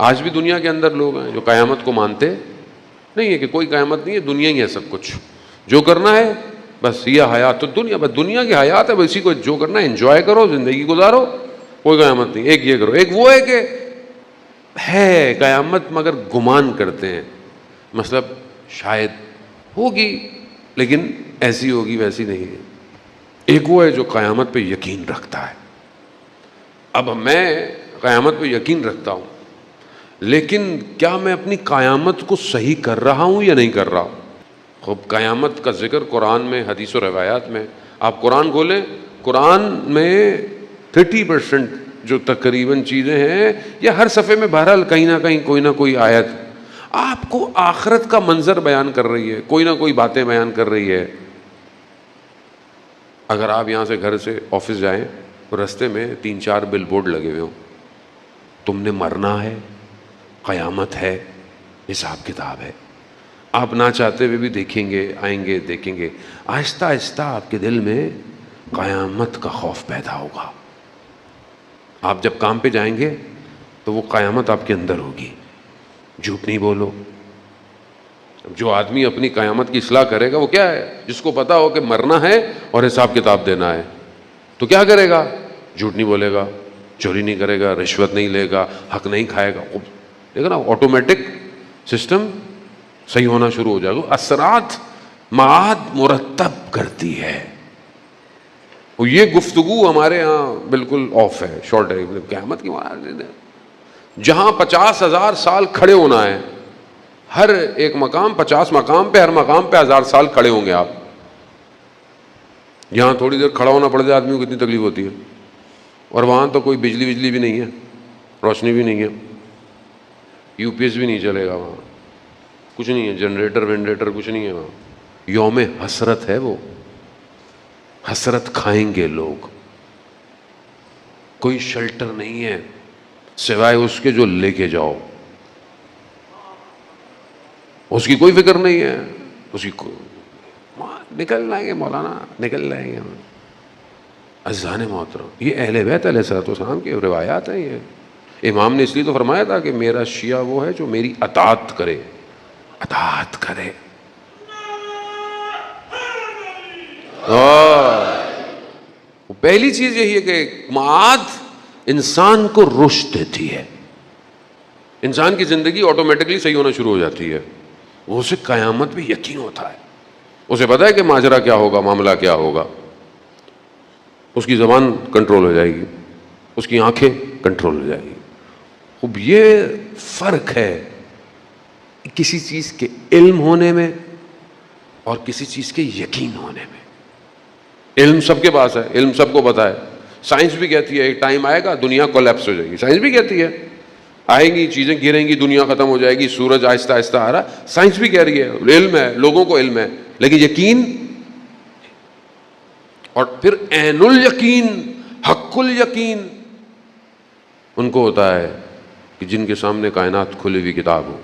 آج بھی دنیا کے اندر لوگ ہیں جو قیامت کو مانتے نہیں ہے کہ کوئی قیامت نہیں ہے، دنیا ہی ہے سب کچھ، جو کرنا ہے بس یہ حیات تو دنیا، بس دنیا کی حیات ہے، بس اسی کو جو کرنا ہے انجوائے کرو، زندگی گزارو، کوئی قیامت نہیں۔ ایک یہ کرو، ایک وہ ہے کہ ہے قیامت مگر گمان کرتے ہیں، مطلب شاید ہوگی لیکن ایسی ہوگی ویسی نہیں ہے۔ ایک وہ ہے جو قیامت پہ یقین رکھتا ہے۔ اب میں قیامت پہ یقین رکھتا ہوں، لیکن کیا میں اپنی قیامت کو صحیح کر رہا ہوں یا نہیں کر رہا ہوں؟ خوب قیامت کا ذکر قرآن میں، حدیث و روایات میں، آپ قرآن کھولیں، قرآن میں 30% جو تقریباً چیزیں ہیں، یا ہر صفحے میں بہرحال کہیں نہ کہیں کوئی نہ کوئی آیت آپ کو آخرت کا منظر بیان کر رہی ہے، کوئی نہ کوئی باتیں بیان کر رہی ہے۔ اگر آپ یہاں سے گھر سے آفس جائیں تو رستے میں 3-4 بل بورڈ لگے ہوئے ہوں، تم نے مرنا ہے، قیامت ہے، حساب کتاب ہے، آپ نہ چاہتے ہوئے بھی دیکھیں گے، آئیں گے، دیکھیں گے، آہستہ آہستہ آپ کے دل میں قیامت کا خوف پیدا ہوگا۔ آپ جب کام پہ جائیں گے تو وہ قیامت آپ کے اندر ہوگی، جھوٹ نہیں بولو۔ جو آدمی اپنی قیامت کی اصلاح کرے گا وہ کیا ہے؟ جس کو پتا ہو کہ مرنا ہے اور حساب کتاب دینا ہے، تو کیا کرے گا؟ جھوٹ نہیں بولے گا، چوری نہیں کرے گا، رشوت نہیں لے گا، حق نہیں کھائے گا۔ دیکھا نا، آٹومیٹک سسٹم صحیح ہونا شروع ہو جائے گا۔ اثرات معاد مرتب کرتی ہے۔ اور یہ گفتگو ہمارے ہاں بالکل آف ہے، شارٹ ہے۔ قیامت کی جہاں 50,000 سال کھڑے ہونا ہے، ہر ایک مقام 50 مقام پہ، ہر مقام پہ 1000 سال کھڑے ہوں گے آپ۔ یہاں تھوڑی دیر کھڑا ہونا پڑ جائے آدمی کو کتنی تکلیف ہوتی ہے، اور وہاں تو کوئی بجلی بھی نہیں ہے، روشنی بھی نہیں ہے، یو پی ایس بھی نہیں چلے گا، وہاں کچھ نہیں ہے، جنریٹر وینریٹر کچھ نہیں ہے وہاں۔ یوم حسرت ہے، وہ حسرت کھائیں گے لوگ۔ کوئی شیلٹر نہیں ہے سوائے اس کے جو لے کے جاؤ، اس کی کوئی فکر نہیں ہے، اس کی نکل جائیں گے مولانا، نکل جائیں گے۔ عزیزان محترم، یہ اہل بیت علیہ الصلوۃ والسلام کی روایات ہیں۔ یہ امام نے اس لیے تو فرمایا تھا کہ میرا شیعہ وہ ہے جو میری اطاعت کرے، اطاعت کرے۔ پہلی چیز یہی ہے کہ معاد انسان کو رشد دیتی ہے، انسان کی زندگی آٹومیٹکلی صحیح ہونا شروع ہو جاتی ہے۔ وہ اسے قیامت بھی یقین ہوتا ہے، اسے پتا ہے کہ ماجرا کیا ہوگا، معاملہ کیا ہوگا۔ اس کی زبان کنٹرول ہو جائے گی، اس کی آنکھیں کنٹرول ہو جائے گی۔ خوب یہ فرق ہے کسی چیز کے علم ہونے میں اور کسی چیز کے یقین ہونے میں۔ علم سب کے پاس ہے، علم سب کو پتا ہے۔ سائنس بھی کہتی ہے ایک ٹائم آئے گا دنیا کولیپس ہو جائے گی، سائنس بھی کہتی ہے آئیں گی چیزیں گریں گی، دنیا ختم ہو جائے گی، سورج آہستہ آہستہ آ رہا، سائنس بھی کہہ رہی ہے، علم ہے، لوگوں کو علم ہے، لیکن یقین اور پھر عین الیقین، حق الیقین ان کو ہوتا ہے کہ جن کے سامنے کائنات کھلی ہوئی کتاب ہو،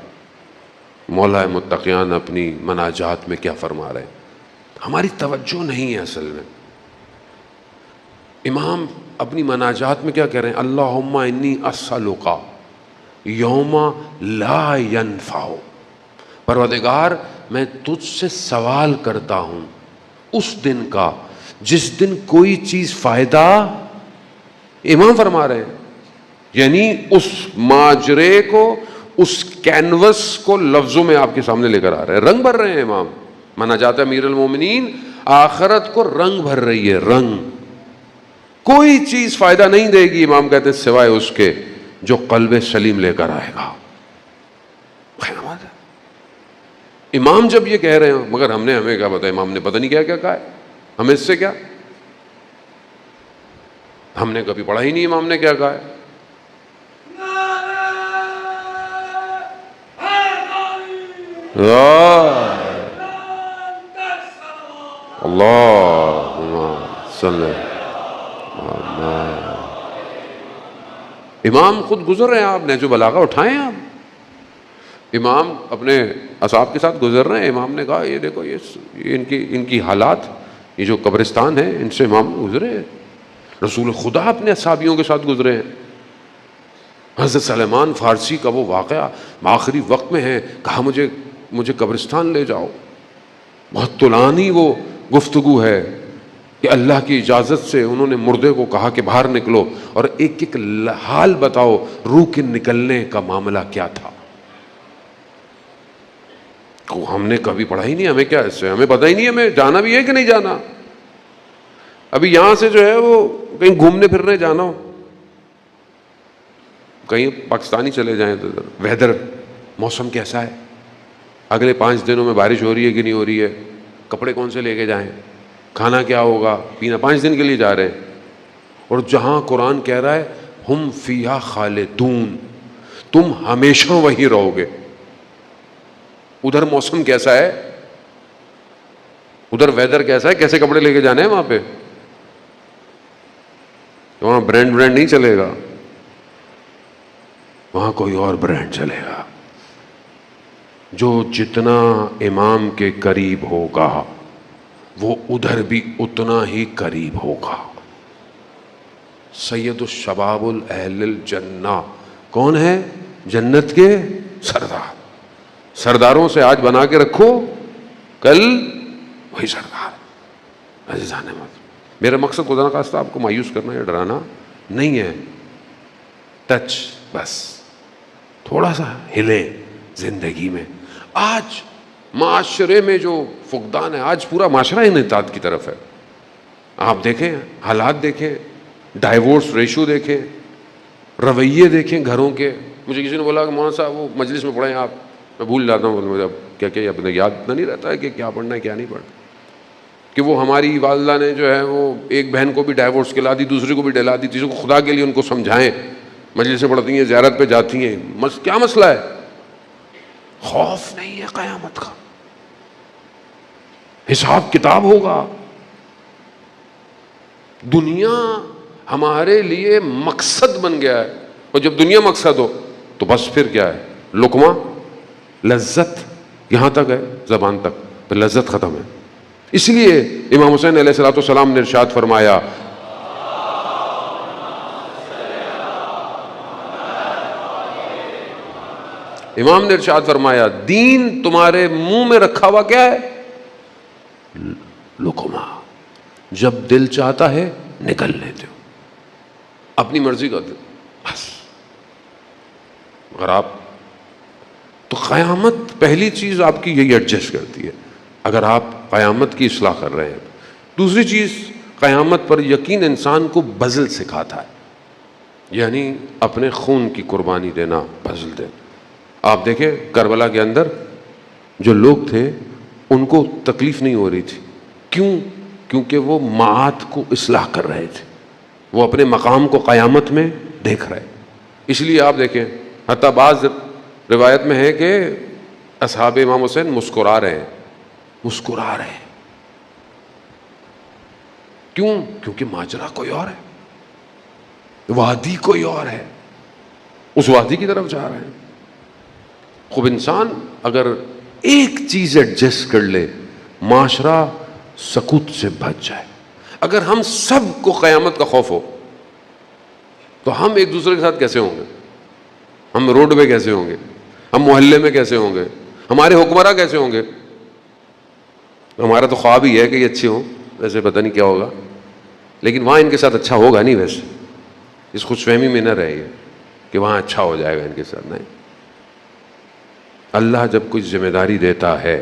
مولا متقیان اپنی مناجات میں کیا فرما رہے ہیں۔ ہماری توجہ نہیں ہے اصل میں۔ امام اپنی مناجات میں کیا کہہ رہے ہیں؟ اللہم انی اسألک یوم لا ینفع، پروردگار میں تجھ سے سوال کرتا ہوں اس دن کا جس دن کوئی چیز فائدہ، امام فرما رہے ہیں، یعنی اس ماجرے کو، اس کینوس کو لفظوں میں آپ کے سامنے لے کر آ رہے ہیں، رنگ بھر رہے ہیں امام۔ مناجات امیر المومنین آخرت کو رنگ بھر رہی ہے، رنگ۔ کوئی چیز فائدہ نہیں دے گی، امام کہتے ہیں، سوائے اس کے جو قلب سلیم لے کر آئے گا۔ امام جب یہ کہہ رہے ہیں، مگر ہمیں کیا پتا، امام نے پتہ نہیں کیا کیا کہا ہے، ہمیں اس سے کیا، ہم نے کبھی پڑھا ہی نہیں امام نے کیا کہا ہے۔ اللہم صلی امام خود گزر رہے ہیں، آپ نہج البلاغہ اٹھائیں، آپ امام اپنے اصحاب کے ساتھ گزر رہے ہیں، امام نے کہا یہ دیکھو یہ ان کی حالات، یہ جو قبرستان ہے ان سے امام گزرے ہیں، رسول خدا اپنے اصحابیوں کے ساتھ گزرے ہیں۔ حضرت سلیمان فارسی کا وہ واقعہ آخری وقت میں ہے، کہا مجھے قبرستان لے جاؤ، بہت طولانی وہ گفتگو ہے کہ اللہ کی اجازت سے انہوں نے مردے کو کہا کہ باہر نکلو اور ایک ایک حال بتاؤ، روح کے نکلنے کا معاملہ کیا تھا۔ ہم نے کبھی پڑھا ہی نہیں، ہمیں کیا اس سے، ہمیں پتہ ہی نہیں ہمیں جانا بھی ہے کہ نہیں جانا۔ ابھی یہاں سے جو ہے وہ کہیں گھومنے پھرنے جانا ہو، کہیں پاکستانی چلے جائیں تو ویدر، موسم کیسا ہے، اگلے 5 دنوں میں بارش ہو رہی ہے کہ نہیں ہو رہی ہے، کپڑے کون سے لے کے جائیں، کھانا کیا ہوگا، پینا، 5 دن کے لیے جا رہے ہیں۔ اور جہاں قرآن کہہ رہا ہے ہم فیہا خالدون، تم ہمیشہ وہیں رہو گے، ادھر موسم کیسا ہے، ادھر ویدر کیسا ہے، کیسے کپڑے لے کے جانے ہیں وہاں پہ، وہاں برانڈ نہیں چلے گا، وہاں کوئی اور برانڈ چلے گا۔ جو جتنا امام کے قریب ہوگا وہ ادھر بھی اتنا ہی قریب ہوگا۔ سید الشباب اہل الجنہ کون ہے؟ جنت کے سردار۔ سرداروں سے آج بنا کے رکھو، کل وہی سردار۔ عزیزان میرا مقصد خدا نخواستہ آپ کو مایوس کرنا یا ڈرانا نہیں ہے، ٹچ بس، تھوڑا سا ہلے زندگی میں۔ آج معاشرے میں جو فقدان ہے، آج پورا معاشرہ انحطاط کی طرف ہے۔ آپ دیکھیں حالات، دیکھیں ڈائیورس ریشو، دیکھیں رویے، دیکھیں گھروں کے۔ مجھے کسی نے بولا کہ مولانا صاحب وہ مجلس میں پڑھیں آپ، میں بھول جاتا ہوں، مجھے اب کیا اپنے یاد اتنا نہیں رہتا ہے کہ کیا پڑھنا ہے کیا نہیں پڑھنا، کہ وہ ہماری والدہ نے جو ہے وہ ایک بہن کو بھی ڈائیورس کلا دی، دوسری کو بھی ڈلا دی، تیسری کو، خدا کے لیے ان کو سمجھائیں، مجلس سے پڑھتی ہیں، زیارت پہ جاتی ہیں، کیا مسئلہ ہے؟ خوف نہیں ہے قیامت کا، حساب کتاب ہوگا۔ دنیا ہمارے لیے مقصد بن گیا ہے، اور جب دنیا مقصد ہو تو بس پھر کیا ہے، لقمہ، لذت یہاں تک ہے، زبان تک، پھر لذت ختم ہے۔ اس لیے امام حسین علیہ السلام نے ارشاد فرمایا، امام نے ارشاد فرمایا دین تمہارے منہ میں رکھا ہوا کیا ہے؟ لقمہ، جب دل چاہتا ہے نکل لیتے ہو، اپنی مرضی کا دل، بس۔ اگر آپ تو قیامت پہلی چیز آپ کی یہی ایڈجسٹ کرتی ہے، اگر آپ قیامت کی اصلاح کر رہے ہیں۔ دوسری چیز، قیامت پر یقین انسان کو بذل سکھاتا ہے، یعنی اپنے خون کی قربانی دینا، بذل دینا۔ آپ دیکھیں کربلا کے اندر جو لوگ تھے ان کو تکلیف نہیں ہو رہی تھی، کیوں؟ کیونکہ وہ معاد کو اصلاح کر رہے تھے، وہ اپنے مقام کو قیامت میں دیکھ رہے۔ اس لیے آپ دیکھیں حتیٰ بعض روایت میں ہے کہ اصحاب امام حسین مسکرا رہے ہیں، کیوں؟ کیونکہ ماجرا کوئی اور ہے، وادی کوئی اور ہے، اس وادی کی طرف جا رہے ہیں۔ خوب انسان اگر ایک چیز ایڈجسٹ کر لے، معاشرہ سکوت سے بچ جائے۔ اگر ہم سب کو قیامت کا خوف ہو تو ہم ایک دوسرے کے ساتھ کیسے ہوں گے؟ ہم روڈ پہ کیسے ہوں گے؟ ہم محلے میں کیسے ہوں گے؟ ہمارے حکمراں کیسے ہوں گے؟ ہمارا تو خواب ہی ہے کہ یہ اچھے ہوں، ویسے پتہ نہیں کیا ہوگا، لیکن وہاں ان کے ساتھ اچھا ہوگا نہیں۔ ویسے اس خوش فہمی میں نہ رہیے کہ وہاں اچھا ہو جائے گا ان کے ساتھ، نہیں۔ اللہ جب کوئی ذمہ داری دیتا ہے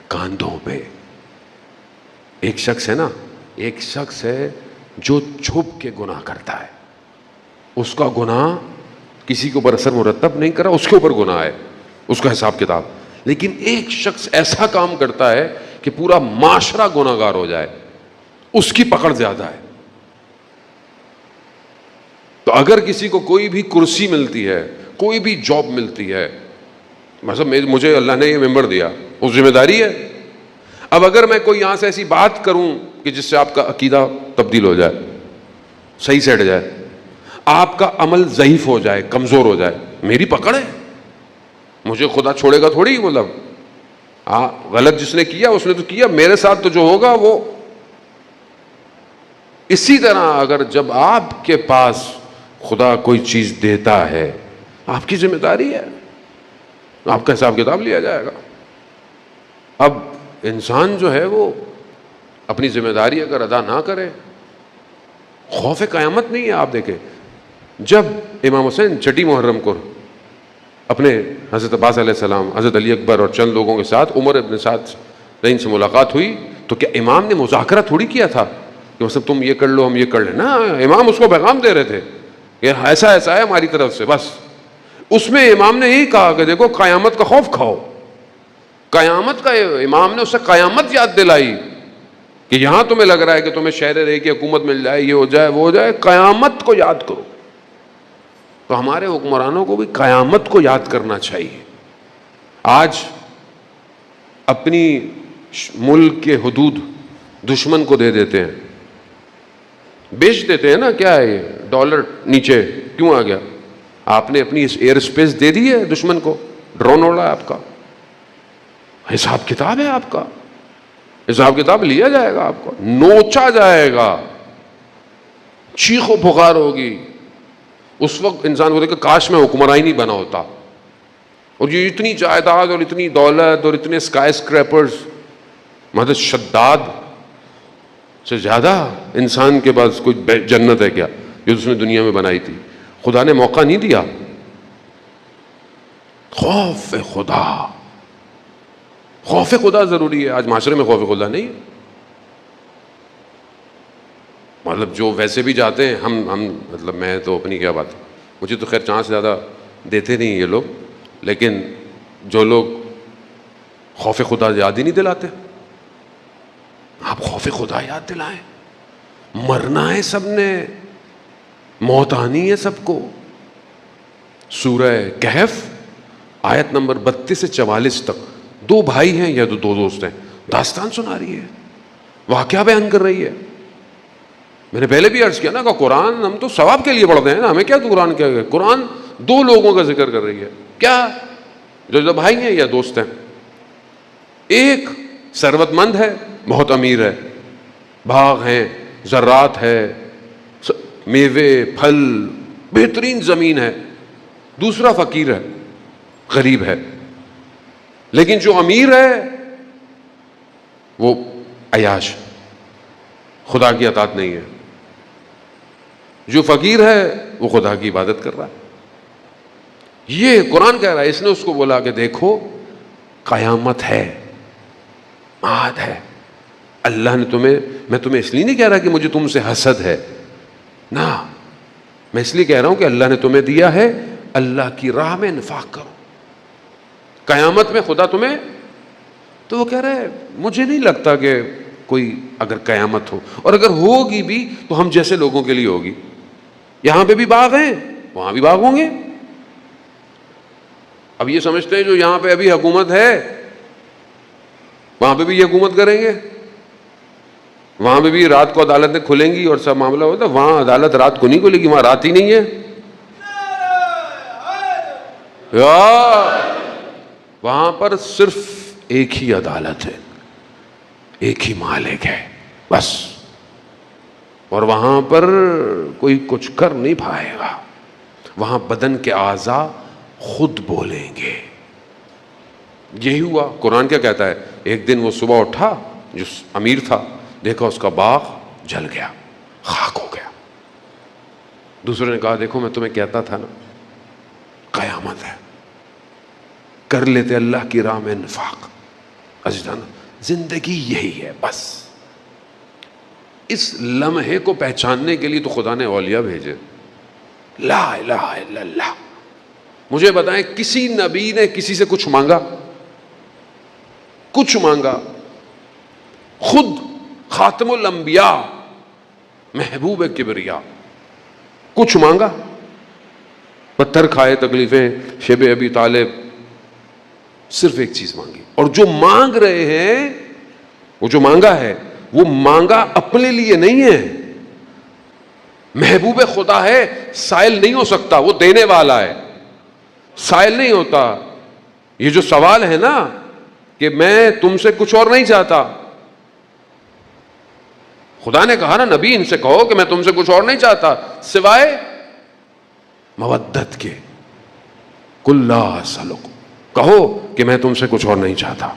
کاندھوں پہ، ایک شخص ہے جو چھپ کے گناہ کرتا ہے، اس کا گناہ کسی کے اوپر اثر مرتب نہیں کرا، اس کے اوپر گناہ ہے، اس کا حساب کتاب۔ لیکن ایک شخص ایسا کام کرتا ہے کہ پورا معاشرہ گناہ گار ہو جائے، اس کی پکڑ زیادہ ہے۔ تو اگر کسی کو کوئی بھی کرسی ملتی ہے، کوئی بھی جاب ملتی ہے، مثلا مجھے اللہ نے یہ ممبر دیا، وہ ذمہ داری ہے۔ اب اگر میں کوئی یہاں سے ایسی بات کروں کہ جس سے آپ کا عقیدہ تبدیل ہو جائے، صحیح سے ہٹ جائے، آپ کا عمل ضعیف ہو جائے، کمزور ہو جائے، میری پکڑ ہے، مجھے خدا چھوڑے گا تھوڑی۔ مطلب غلط جس نے کیا اس نے تو کیا، میرے ساتھ تو جو ہوگا وہ۔ اسی طرح اگر جب آپ کے پاس خدا کوئی چیز دیتا ہے آپ کی ذمہ داری ہے, آپ کا حساب کتاب لیا جائے گا. اب انسان جو ہے وہ اپنی ذمہ داری اگر ادا نہ کرے, خوف قیامت نہیں ہے. آپ دیکھیں جب امام حسین چھٹی محرم کو اپنے حضرت عباس علیہ السلام, حضرت علی اکبر اور چند لوگوں کے ساتھ عمر ابن سعد رحیم سے ملاقات ہوئی, تو کیا امام نے مذاکرہ تھوڑی کیا تھا کہ مطلب تم یہ کر لو ہم یہ کر لیں؟ نا, امام اس کو پیغام دے رہے تھے کہ ایسا ایسا ہے ہماری طرف سے. بس اس میں امام نے یہی کہا کہ دیکھو قیامت کا خوف کھاؤ. قیامت کا امام نے اسے قیامت یاد دلائی کہ یہاں تمہیں لگ رہا ہے کہ تمہیں شہر رہے کی حکومت مل جائے, یہ ہو جائے وہ ہو جائے, قیامت کو یاد کرو. تو ہمارے حکمرانوں کو بھی قیامت کو یاد کرنا چاہیے. آج اپنی ملک کے حدود دشمن کو دے دیتے ہیں, بیچ دیتے ہیں نا. کیا ہے یہ ڈالر نیچے کیوں آ گیا؟ آپ نے اپنی اس ایئر اسپیس دے دی ہے دشمن کو, ڈرون اڑا ہے آپ کا. حساب کتاب ہے آپ کا, حساب کتاب لیا جائے گا, آپ کو نوچا جائے گا, چیخ و پکار ہوگی. اس وقت انسان کو دیکھ کہ کاش میں حکمراں ہی نہیں بنا ہوتا. اور یہ اتنی جائیداد اور اتنی دولت اور اتنے اسکائی اسکریپرز, مدد شداد سے زیادہ انسان کے پاس کوئی جنت ہے کیا جو اس نے دنیا میں بنائی تھی؟ خدا نے موقع نہیں دیا. خوف خدا, خوف خدا ضروری ہے. آج معاشرے میں خوف خدا نہیں ہے. مطلب جو ویسے بھی جاتے ہیں, ہم مطلب میں تو اپنی کیا بات ہے, مجھے تو خیر چانس زیادہ دیتے نہیں یہ لوگ, لیکن جو لوگ خوف خدا یاد ہی نہیں دلاتے, آپ خوف خدا یاد دلائیں. مرنا ہے سب نے, موت آنی ہے سب کو. سورہ کہف آیت نمبر 32 سے 44 تک دو بھائی ہیں یا دو دوست ہیں, داستان سنا رہی ہے, واقعہ بیان کر رہی ہے. میں نے پہلے بھی عرض کیا نا کہ قرآن ہم تو ثواب کے لیے پڑھتے ہیں نا, ہمیں کیا تو قرآن کیا ہے. قرآن دو لوگوں کا ذکر کر رہی ہے. کیا؟ جو بھائی ہیں یا دوست ہیں. ایک ثروت مند ہے, بہت امیر ہے, باغ ہیں, زراعت ہے, میوے پھل, بہترین زمین ہے. دوسرا فقیر ہے, غریب ہے. لیکن جو امیر ہے وہ عیاش, خدا کی اطاعت نہیں ہے. جو فقیر ہے وہ خدا کی عبادت کر رہا ہے. یہ قرآن کہہ رہا ہے. اس نے اس کو بولا کہ دیکھو قیامت ہے, معاد ہے. اللہ نے تمہیں, میں تمہیں اس لیے نہیں کہہ رہا کہ مجھے تم سے حسد ہے, نہ, میں اس لیے کہہ رہا ہوں کہ اللہ نے تمہیں دیا ہے, اللہ کی راہ میں انفاق کرو. قیامت میں خدا تمہیں, تو وہ کہہ رہا ہے مجھے نہیں لگتا کہ کوئی اگر قیامت ہو, اور اگر ہوگی بھی تو ہم جیسے لوگوں کے لیے ہوگی. یہاں پہ بھی باغ ہیں, وہاں بھی باغ ہوں گے. اب یہ سمجھتے ہیں جو یہاں پہ ابھی حکومت ہے وہاں پہ بھی یہ حکومت کریں گے, وہاں پہ بھی رات کو عدالتیں کھلیں گی اور سب معاملہ ہوتا ہے. وہاں عدالت رات کو نہیں کھلے گی, وہاں رات ہی نہیں ہے. وہاں پر صرف ایک ہی عدالت ہے, ایک ہی مالک ہے بس. اور وہاں پر کوئی کچھ کر نہیں پائے گا. وہاں بدن کے اعضاء خود بولیں گے. یہی ہوا. قرآن کیا کہتا ہے؟ ایک دن وہ صبح اٹھا, جو امیر تھا, دیکھا اس کا باغ جل گیا, خاک ہو گیا. دوسرے نے کہا دیکھو میں تمہیں کہتا تھا نا قیامت ہے, کر لیتے اللہ کی راہ میں انفاق. عزیزان زندگی یہی ہے بس. اس لمحے کو پہچاننے کے لیے تو خدا نے اولیاء بھیجے. لا الہ الا اللہ. مجھے بتائیں کسی نبی نے کسی سے کچھ مانگا؟ کچھ مانگا؟ خود خاتم الانبیاء محبوب کبریا کچھ مانگا؟ پتھر کھائے, تکلیفیں, شیب ابی طالب, صرف ایک چیز مانگی. اور جو مانگ رہے ہیں, وہ جو مانگا ہے وہ مانگا اپنے لیے نہیں ہے. محبوب خدا ہے, سائل نہیں ہو سکتا, وہ دینے والا ہے, سائل نہیں ہوتا. یہ جو سوال ہے نا کہ میں تم سے کچھ اور نہیں چاہتا, خدا نے کہا نا نبی ان سے کہو کہ میں تم سے کچھ اور نہیں چاہتا سوائے مودت کے, قل لا اسألکم، کہو کہ میں تم سے کچھ اور نہیں چاہتا،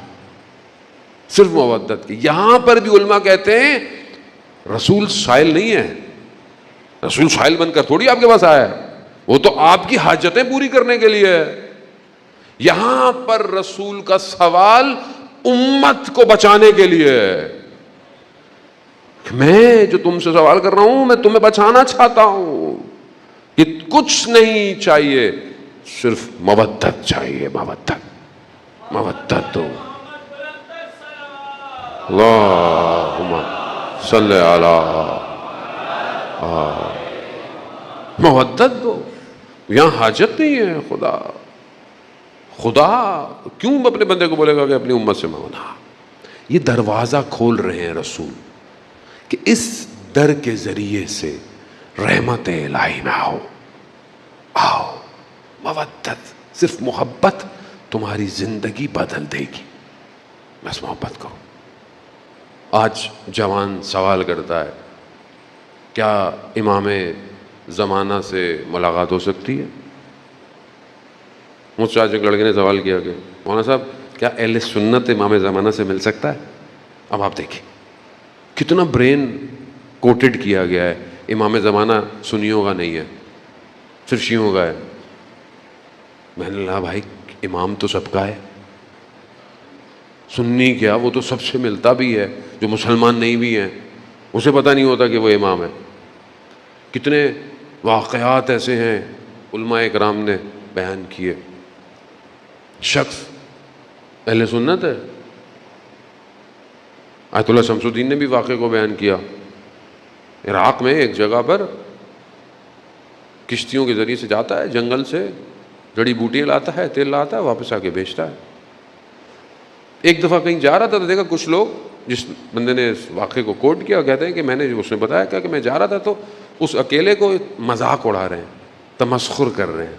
صرف مودت کی۔ یہاں پر بھی علماء کہتے ہیں رسول سائل نہیں ہے، رسول سائل بن کر تھوڑی آپ کے پاس آیا ہے، وہ تو آپ کی حاجتیں پوری کرنے کے لیے ہے۔ یہاں پر رسول کا سوال امت کو بچانے کے لیے ہے۔ میں جو تم سے سوال کر رہا ہوں میں تمہیں بچانا چاہتا ہوں، کہ کچھ نہیں چاہیے، صرف مودت چاہیے، مودت دو۔ اللہم صلی علی مودت دو۔ یہاں حاجت نہیں ہے۔ خدا کیوں اپنے بندے کو بولے گا کہ اپنی امت سے مانگنا؟ یہ دروازہ کھول رہے ہیں رسول کہ اس در کے ذریعے سے رحمت الہی میں آؤ، مودت، صرف محبت تمہاری زندگی بدل دے گی، بس محبت کرو۔ آج جوان سوال کرتا ہے کیا امام زمانہ سے ملاقات ہو سکتی ہے؟ مجھ سے آج ایک لڑکے نے سوال کیا کہ مولانا صاحب کیا اہل سنت امام زمانہ سے مل سکتا ہے؟ اب آپ دیکھیں کتنا برین کوٹڈ کیا گیا ہے۔ امام زمانہ سنیوں کا نہیں ہے، صرف شیعوں کا ہے۔ میں نے کہا بھائی امام تو سب کا ہے، سنی کیا وہ تو سب سے ملتا بھی ہے، جو مسلمان نہیں بھی ہیں اسے پتہ نہیں ہوتا کہ وہ امام ہے۔ کتنے واقعات ایسے ہیں علماء اکرام نے بیان کیے، شخص اہل سنت ہے۔ آیت اللہ شمس الدین نے بھی واقعے کو بیان کیا۔ عراق میں ایک جگہ پر کشتیوں کے ذریعے سے جاتا ہے، جنگل سے جڑی بوٹیاں لاتا ہے، تیل لاتا ہے، واپس آ کے بیچتا ہے۔ ایک دفعہ کہیں جا رہا تھا تو دیکھا کچھ لوگ، جس بندے نے اس واقعے کو کوٹ کیا، کہتے ہیں کہ اس نے بتایا کیا کہ میں جا رہا تھا تو اس اکیلے کو مذاق اڑا رہے ہیں، تمسخر کر رہے ہیں۔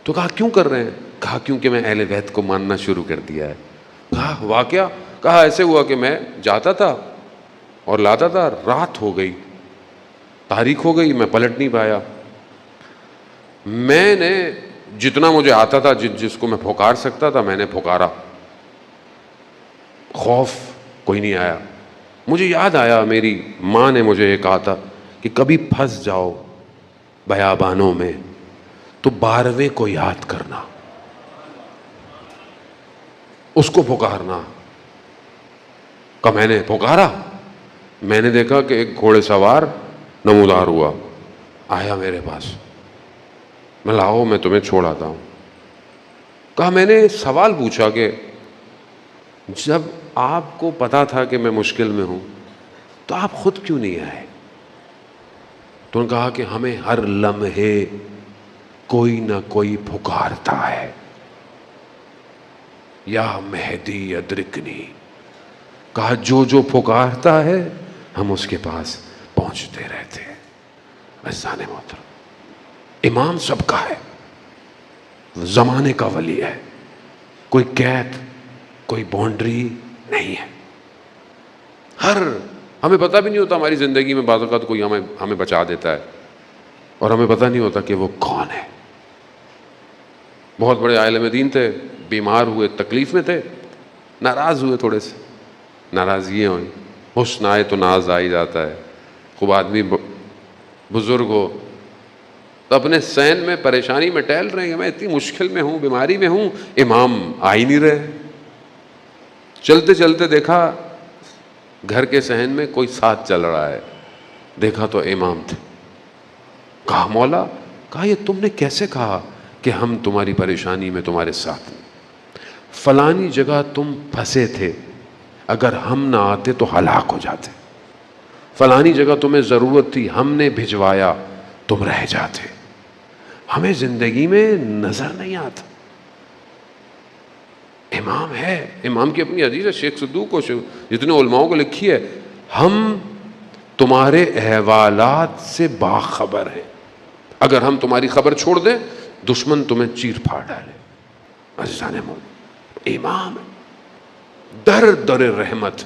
تو کہا کیوں کر رہے ہیں؟ کہا کیونکہ میں اہل بیت کو ماننا شروع کر دیا ہے۔ کہا واقعہ؟ کہا ایسے ہوا کہ میں جاتا تھا اور لاتا تھا، رات ہو گئی، تاریخ ہو گئی، میں پلٹ نہیں پایا۔ میں نے جتنا مجھے آتا تھا، جس کو میں پھکار سکتا تھا، میں نے پھکارا، خوف کوئی نہیں آیا۔ مجھے یاد آیا میری ماں نے مجھے یہ کہا تھا کہ کبھی پھنس جاؤ بیابانوں میں تو 12ویں کو یاد کرنا، اس کو پکارنا۔ کہ میں نے پکارا، میں نے دیکھا کہ ایک گھوڑے سوار نمودار ہوا، آیا میرے پاس، میں لاؤ میں تمہیں چھوڑ آتا ہوں۔ کہا میں نے سوال پوچھا کہ جب آپ کو پتا تھا کہ میں مشکل میں ہوں تو آپ خود کیوں نہیں آئے؟ تو انہوں نے کہا کہ ہمیں ہر لمحے کوئی نہ کوئی پکارتا ہے، یا مہدی ادرکنی۔ کہا جو پکارتا ہے ہم اس کے پاس پہنچتے رہتے ہیں۔ عزیزان محترم، امام سب کا ہے، زمانے کا ولی ہے، کوئی قید، کوئی باؤنڈری نہیں ہے۔ ہمیں پتہ بھی نہیں ہوتا، ہماری زندگی میں بعض اوقات کوئی ہمیں بچا دیتا ہے اور ہمیں پتہ نہیں ہوتا کہ وہ کون ہے۔ بہت بڑے عالم دین تھے، بیمار ہوئے، تکلیف میں تھے، ناراض ہوئے، تھوڑے سے ناراضگیاں ہوئیں، حسن آئے تو ناز آ ہی جاتا ہے۔ خوب آدمی بزرگ ہو تو اپنے صحن میں پریشانی میں ٹہل رہے ہیں کہ میں اتنی مشکل میں ہوں، بیماری میں ہوں، امام آ ہی نہیں رہے۔ چلتے چلتے دیکھا گھر کے صحن میں کوئی ساتھ چل رہا ہے، دیکھا تو امام تھے۔ کہا مولا، کہا یہ تم نے کیسے کہا کہ ہم تمہاری پریشانی میں تمہارے ساتھ ہیں؟ فلانی جگہ تم پھنسے تھے، اگر ہم نہ آتے تو ہلاک ہو جاتے۔ فلانی جگہ تمہیں ضرورت تھی، ہم نے بھجوایا، تم رہ جاتے۔ ہمیں زندگی میں نظر نہیں آتا۔ امام ہے، امام کی اپنی حدیث ہے، شیخ صدوق کو، جتنے علماءوں کو لکھی ہے، ہم تمہارے احوالات سے باخبر ہیں، اگر ہم تمہاری خبر چھوڑ دیں دشمن تمہیں چیر پھاڑ ڈالے۔ عزیزان مومن، امام در در رحمت